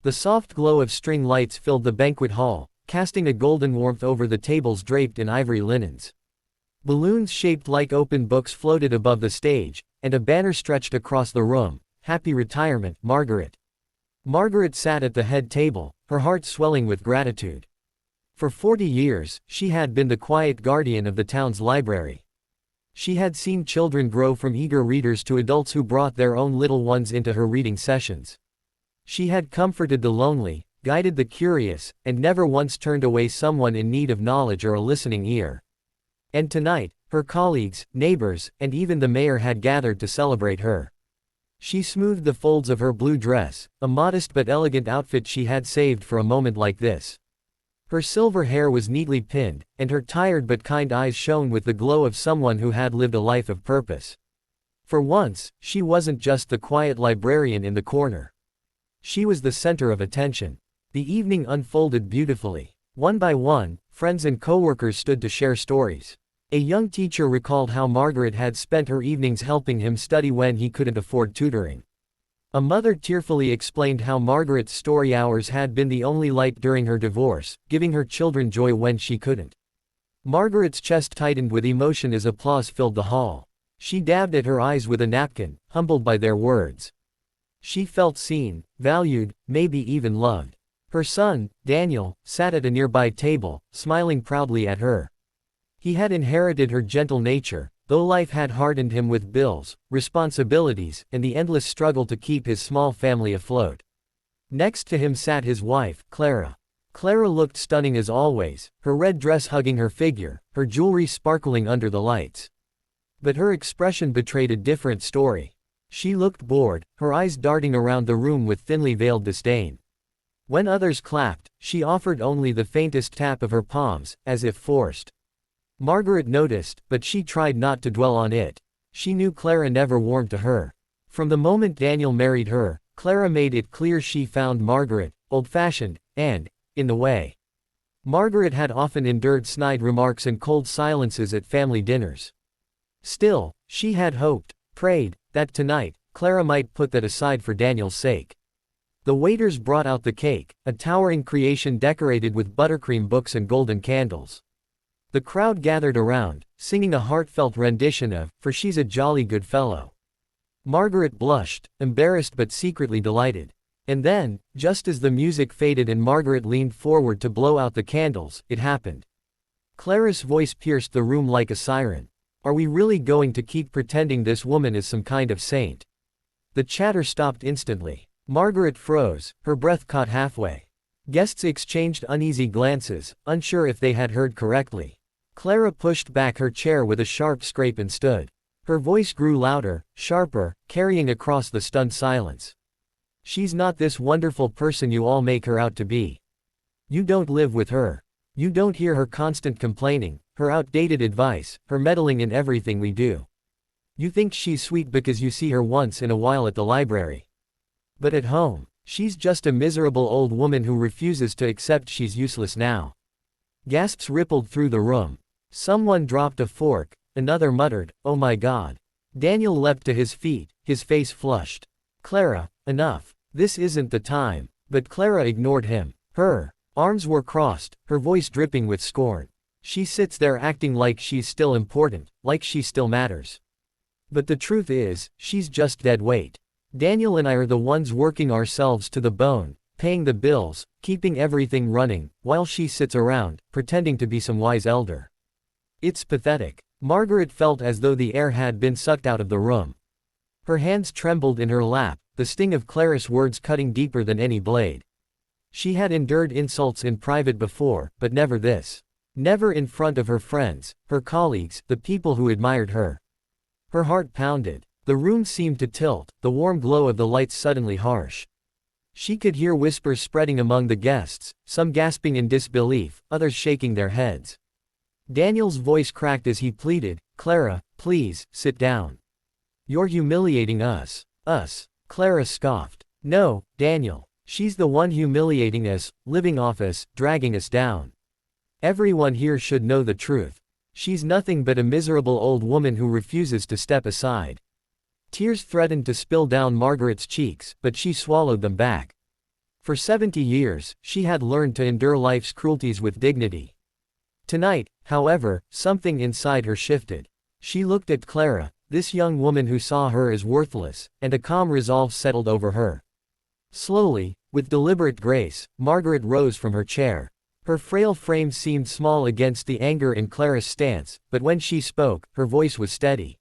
The soft glow of string lights filled the banquet hall, casting a golden warmth over the tables draped in ivory linens. Balloons shaped like open books floated above the stage, and a banner stretched across the room, "Happy Retirement, Margaret." Margaret sat at the head table, her heart swelling with gratitude. For 40 years, she had been the quiet guardian of the town's library. She had seen children grow from eager readers to adults who brought their own little ones into her reading sessions. She had comforted the lonely, guided the curious, and never once turned away someone in need of knowledge or a listening ear. And tonight, her colleagues, neighbors, and even the mayor had gathered to celebrate her. She smoothed the folds of her blue dress, a modest but elegant outfit she had saved for a moment like this. Her silver hair was neatly pinned, and her tired but kind eyes shone with the glow of someone who had lived a life of purpose. For once, she wasn't just the quiet librarian in the corner. She was the center of attention. The evening unfolded beautifully. One by one, friends and coworkers stood to share stories. A young teacher recalled how Margaret had spent her evenings helping him study when he couldn't afford tutoring. A mother tearfully explained how Margaret's story hours had been the only light during her divorce, giving her children joy when she couldn't. Margaret's chest tightened with emotion as applause filled the hall. She dabbed at her eyes with a napkin, humbled by their words. She felt seen, valued, maybe even loved. Her son, Daniel, sat at a nearby table, smiling proudly at her. He had inherited her gentle nature, though life had hardened him with bills, responsibilities, and the endless struggle to keep his small family afloat. Next to him sat his wife, Clara. Clara looked stunning as always, her red dress hugging her figure, her jewelry sparkling under the lights. But her expression betrayed a different story. She looked bored, her eyes darting around the room with thinly veiled disdain. When others clapped, she offered only the faintest tap of her palms, as if forced. Margaret noticed, but she tried not to dwell on it. She knew Clara never warmed to her. From the moment Daniel married her, Clara made it clear she found Margaret old-fashioned, and in the way. Margaret had often endured snide remarks and cold silences at family dinners. Still, she had hoped, prayed, that tonight, Clara might put that aside for Daniel's sake. The waiters brought out the cake, a towering creation decorated with buttercream books and golden candles. The crowd gathered around, singing a heartfelt rendition of "For She's a Jolly Good Fellow." Margaret blushed, embarrassed but secretly delighted. And then, just as the music faded and Margaret leaned forward to blow out the candles, it happened. Clara's voice pierced the room like a siren. "Are we really going to keep pretending this woman is some kind of saint?" The chatter stopped instantly. Margaret froze, her breath caught halfway. Guests exchanged uneasy glances, unsure if they had heard correctly. Clara pushed back her chair with a sharp scrape and stood. Her voice grew louder, sharper, carrying across the stunned silence. "She's not this wonderful person you all make her out to be. You don't live with her. You don't hear her constant complaining, her outdated advice, her meddling in everything we do. You think she's sweet because you see her once in a while at the library. But at home, she's just a miserable old woman who refuses to accept she's useless now." Gasps rippled through the room. Someone dropped a fork, another muttered, "Oh my God." Daniel leapt to his feet, his face flushed. "Clara, enough. This isn't the time." But Clara ignored him. Her arms were crossed, her voice dripping with scorn. "She sits there acting like she's still important, like she still matters. But the truth is, she's just dead weight. Daniel and I are the ones working ourselves to the bone, paying the bills, keeping everything running, while she sits around, pretending to be some wise elder. It's pathetic." Margaret felt as though the air had been sucked out of the room. Her hands trembled in her lap, the sting of Clara's words cutting deeper than any blade. She had endured insults in private before, but never this. Never in front of her friends, her colleagues, the people who admired her. Her heart pounded. The room seemed to tilt, the warm glow of the lights suddenly harsh. She could hear whispers spreading among the guests, some gasping in disbelief, others shaking their heads. Daniel's voice cracked as he pleaded, "Clara, please, sit down. You're humiliating us." "Us?" Clara scoffed. "No, Daniel. She's the one humiliating us, living off us, dragging us down. Everyone here should know the truth. She's nothing but a miserable old woman who refuses to step aside." Tears threatened to spill down Margaret's cheeks, but she swallowed them back. For 70 years, she had learned to endure life's cruelties with dignity. Tonight, however, something inside her shifted. She looked at Clara, this young woman who saw her as worthless, and a calm resolve settled over her. Slowly, with deliberate grace, Margaret rose from her chair. Her frail frame seemed small against the anger in Clara's stance, but when she spoke, her voice was steady.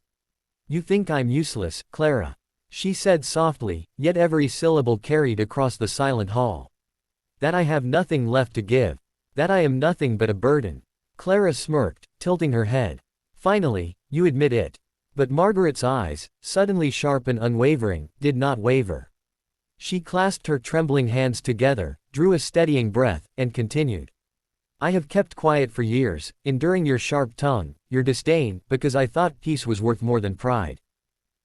"You think I'm useless, Clara," she said softly, yet every syllable carried across the silent hall. "That I have nothing left to give. That I am nothing but a burden." Clara smirked, tilting her head. "Finally, you admit it." But Margaret's eyes, suddenly sharp and unwavering, did not waver. She clasped her trembling hands together, drew a steadying breath, and continued. "I have kept quiet for years, enduring your sharp tongue, your disdain, because I thought peace was worth more than pride.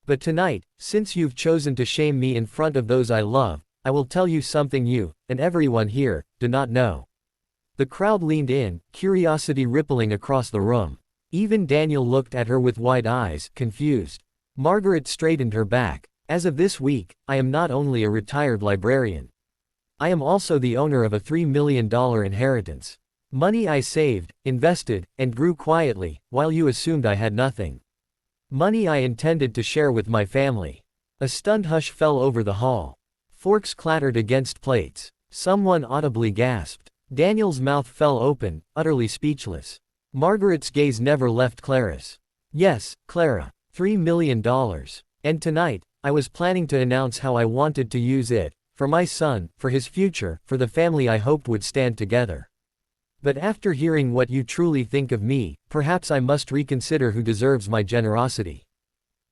But tonight, since you've chosen to shame me in front of those I love, I will tell you something you, and everyone here, do not know." The crowd leaned in, curiosity rippling across the room. Even Daniel looked at her with wide eyes, confused. Margaret straightened her back. "As of this week, I am not only a retired librarian. I am also the owner of a $3 million inheritance. Money I saved, invested, and grew quietly, while you assumed I had nothing. Money I intended to share with my family." A stunned hush fell over the hall. Forks clattered against plates. Someone audibly gasped. Daniel's mouth fell open, utterly speechless. Margaret's gaze never left Clara's. "Yes, Clara. $3 million. And tonight, I was planning to announce how I wanted to use it, for my son, for his future, for the family I hoped would stand together. But after hearing what you truly think of me, perhaps I must reconsider who deserves my generosity."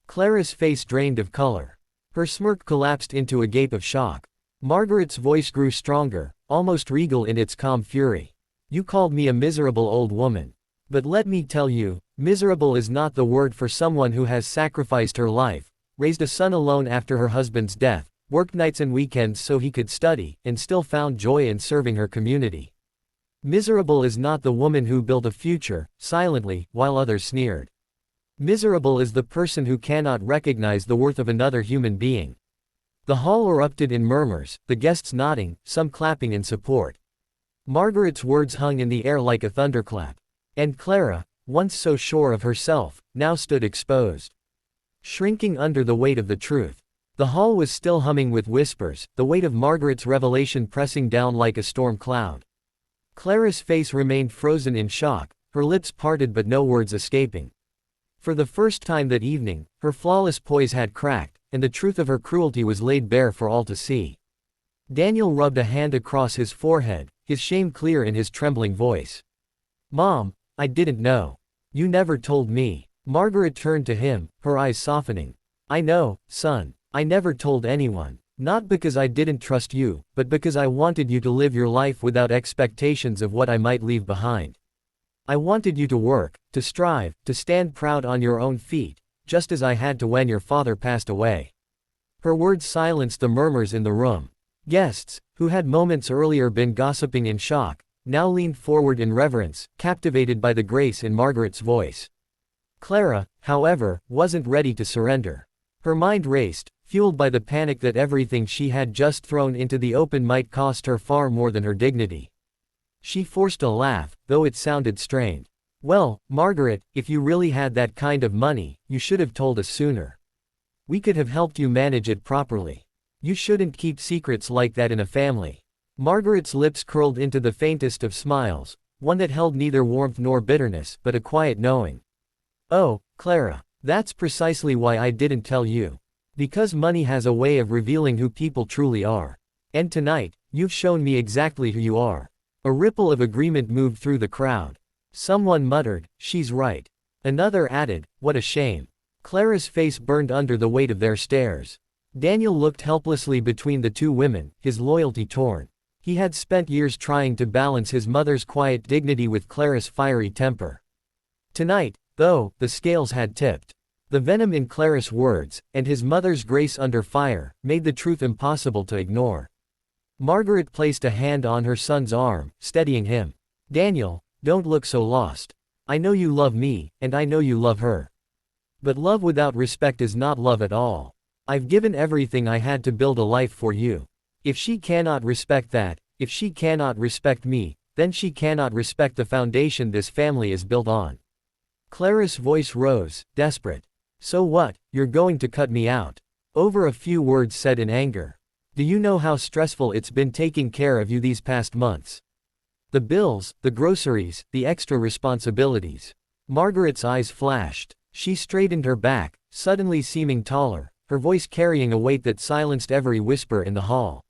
Clara's face drained of color. Her smirk collapsed into a gape of shock. Margaret's voice grew stronger, almost regal in its calm fury. "You called me a miserable old woman. But let me tell you, miserable is not the word for someone who has sacrificed her life, raised a son alone after her husband's death, worked nights and weekends so he could study, and still found joy in serving her community. Miserable is not the woman who built a future, silently, while others sneered. Miserable is the person who cannot recognize the worth of another human being." The hall erupted in murmurs, the guests nodding, some clapping in support. Margaret's words hung in the air like a thunderclap. And Clara, once so sure of herself, now stood exposed, shrinking under the weight of the truth. The hall was still humming with whispers, the weight of Margaret's revelation pressing down like a storm cloud. Clara's face remained frozen in shock, her lips parted but no words escaping. For the first time that evening, her flawless poise had cracked, and the truth of her cruelty was laid bare for all to see. Daniel rubbed a hand across his forehead, his shame clear in his trembling voice. "Mom, I didn't know. You never told me." Margaret turned to him, her eyes softening. "I know, son. I never told anyone. Not because I didn't trust you, but because I wanted you to live your life without expectations of what I might leave behind. I wanted you to work, to strive, to stand proud on your own feet, just as I had to when your father passed away." Her words silenced the murmurs in the room. Guests, who had moments earlier been gossiping in shock, now leaned forward in reverence, captivated by the grace in Margaret's voice. Clara, however, wasn't ready to surrender. Her mind raced, fueled by the panic that everything she had just thrown into the open might cost her far more than her dignity. She forced a laugh, though it sounded strained. "Well, Margaret, if you really had that kind of money, you should have told us sooner. We could have helped you manage it properly. You shouldn't keep secrets like that in a family." Margaret's lips curled into the faintest of smiles, one that held neither warmth nor bitterness, but a quiet knowing. "Oh, Clara, that's precisely why I didn't tell you. Because money has a way of revealing who people truly are. And tonight, you've shown me exactly who you are." A ripple of agreement moved through the crowd. Someone muttered, "She's right." Another added, "What a shame." Clara's face burned under the weight of their stares. Daniel looked helplessly between the two women, his loyalty torn. He had spent years trying to balance his mother's quiet dignity with Clara's fiery temper. Tonight, though, the scales had tipped. The venom in Clara's words, and his mother's grace under fire, made the truth impossible to ignore. Margaret placed a hand on her son's arm, steadying him. "Daniel, don't look so lost. I know you love me, and I know you love her. But love without respect is not love at all. I've given everything I had to build a life for you." If she cannot respect that, if she cannot respect me, then she cannot respect the foundation this family is built on. Clara's voice rose, desperate. So what, you're going to cut me out? Over a few words said in anger. Do you know how stressful it's been taking care of you these past months? The bills, the groceries, the extra responsibilities. Margaret's eyes flashed. She straightened her back, suddenly seeming taller, her voice carrying a weight that silenced every whisper in the hall.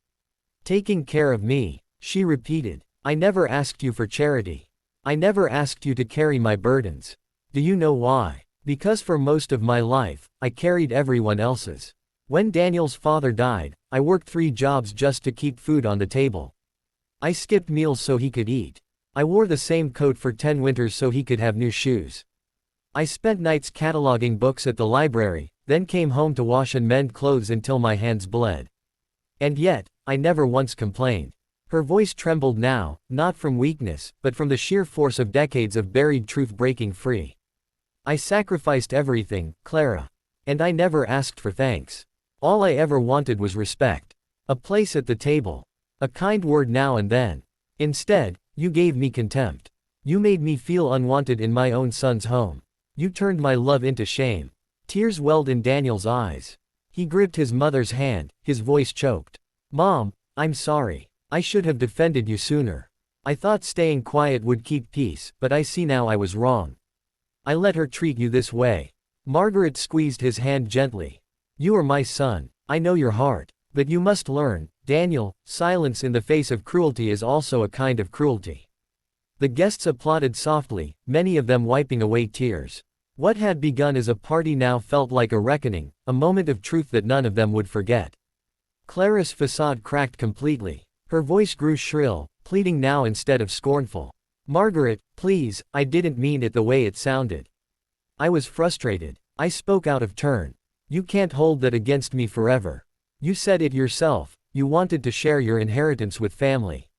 Taking care of me, she repeated. I never asked you for charity. I never asked you to carry my burdens. Do you know why? Because for most of my life, I carried everyone else's. When Daniel's father died, I worked 3 jobs just to keep food on the table. I skipped meals so he could eat. I wore the same coat for 10 winters so he could have new shoes. I spent nights cataloging books at the library, then came home to wash and mend clothes until my hands bled. And yet, I never once complained. Her voice trembled now, not from weakness, but from the sheer force of decades of buried truth breaking free. I sacrificed everything, Clara. And I never asked for thanks. All I ever wanted was respect. A place at the table. A kind word now and then. Instead, you gave me contempt. You made me feel unwanted in my own son's home. You turned my love into shame. Tears welled in Daniel's eyes. He gripped his mother's hand, his voice choked. Mom, I'm sorry. I should have defended you sooner. I thought staying quiet would keep peace, but I see now I was wrong. I let her treat you this way. Margaret squeezed his hand gently. You are my son. I know your heart. But you must learn, Daniel, silence in the face of cruelty is also a kind of cruelty. The guests applauded softly, many of them wiping away tears. What had begun as a party now felt like a reckoning, a moment of truth that none of them would forget. Clara's facade cracked completely. Her voice grew shrill, pleading now instead of scornful. Margaret, please, I didn't mean it the way it sounded. I was frustrated. I spoke out of turn. You can't hold that against me forever. You said it yourself, you wanted to share your inheritance with family.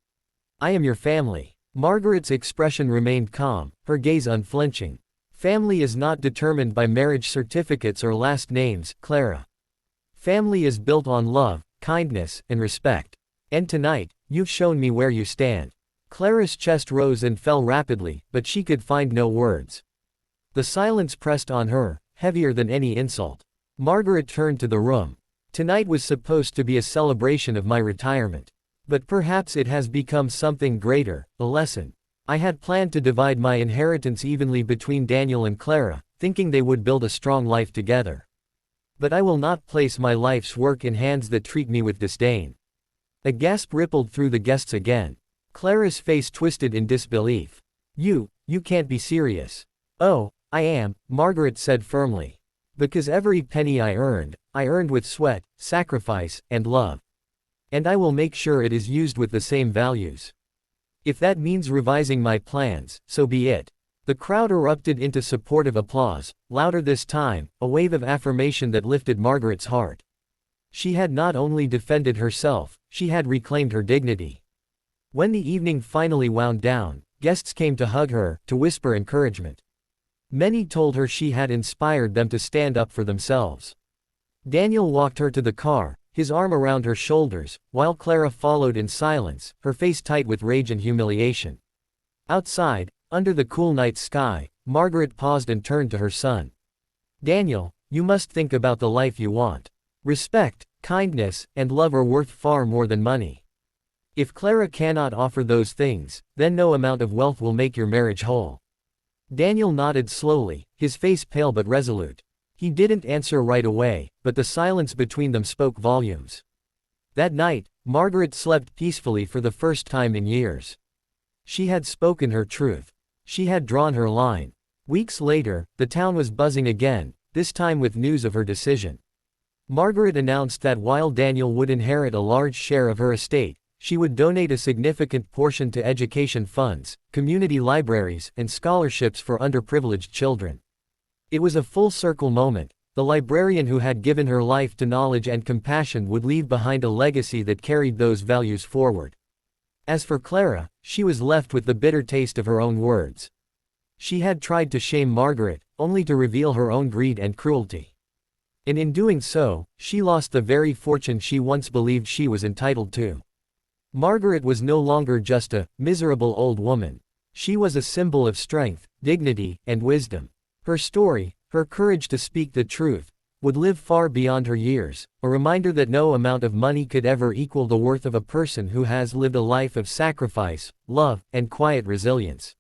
I am your family. Margaret's expression remained calm, her gaze unflinching. Family is not determined by marriage certificates or last names, Clara. Family is built on love, kindness, and respect. And tonight, you've shown me where you stand. Clara's chest rose and fell rapidly, but she could find no words. The silence pressed on her, heavier than any insult. Margaret turned to the room. Tonight was supposed to be a celebration of my retirement. But perhaps it has become something greater, a lesson. I had planned to divide my inheritance evenly between Daniel and Clara, thinking they would build a strong life together. But I will not place my life's work in hands that treat me with disdain. A gasp rippled through the guests again. Clara's face twisted in disbelief. You can't be serious. Oh, I am, Margaret said firmly. Because every penny I earned with sweat, sacrifice, and love. And I will make sure it is used with the same values. If that means revising my plans, so be it. The crowd erupted into supportive applause, louder this time, a wave of affirmation that lifted Margaret's heart. She had not only defended herself, she had reclaimed her dignity. When the evening finally wound down, guests came to hug her, to whisper encouragement. Many told her she had inspired them to stand up for themselves. Daniel walked her to the car, his arm around her shoulders, while Clara followed in silence, her face tight with rage and humiliation. Outside, under the cool night sky, Margaret paused and turned to her son. Daniel, you must think about the life you want. Respect, kindness, and love are worth far more than money. If Clara cannot offer those things, then no amount of wealth will make your marriage whole. Daniel nodded slowly, his face pale but resolute. He didn't answer right away, but the silence between them spoke volumes. That night, Margaret slept peacefully for the first time in years. She had spoken her truth. She had drawn her line. Weeks later, the town was buzzing again, this time with news of her decision. Margaret announced that while Daniel would inherit a large share of her estate, she would donate a significant portion to education funds, community libraries, and scholarships for underprivileged children. It was a full-circle moment. The librarian who had given her life to knowledge and compassion would leave behind a legacy that carried those values forward. As for Clara, she was left with the bitter taste of her own words. She had tried to shame Margaret, only to reveal her own greed and cruelty. And in doing so, she lost the very fortune she once believed she was entitled to. Margaret was no longer just a miserable old woman. She was a symbol of strength, dignity, and wisdom. Her story, her courage to speak the truth, would live far beyond her years, a reminder that no amount of money could ever equal the worth of a person who has lived a life of sacrifice, love, and quiet resilience.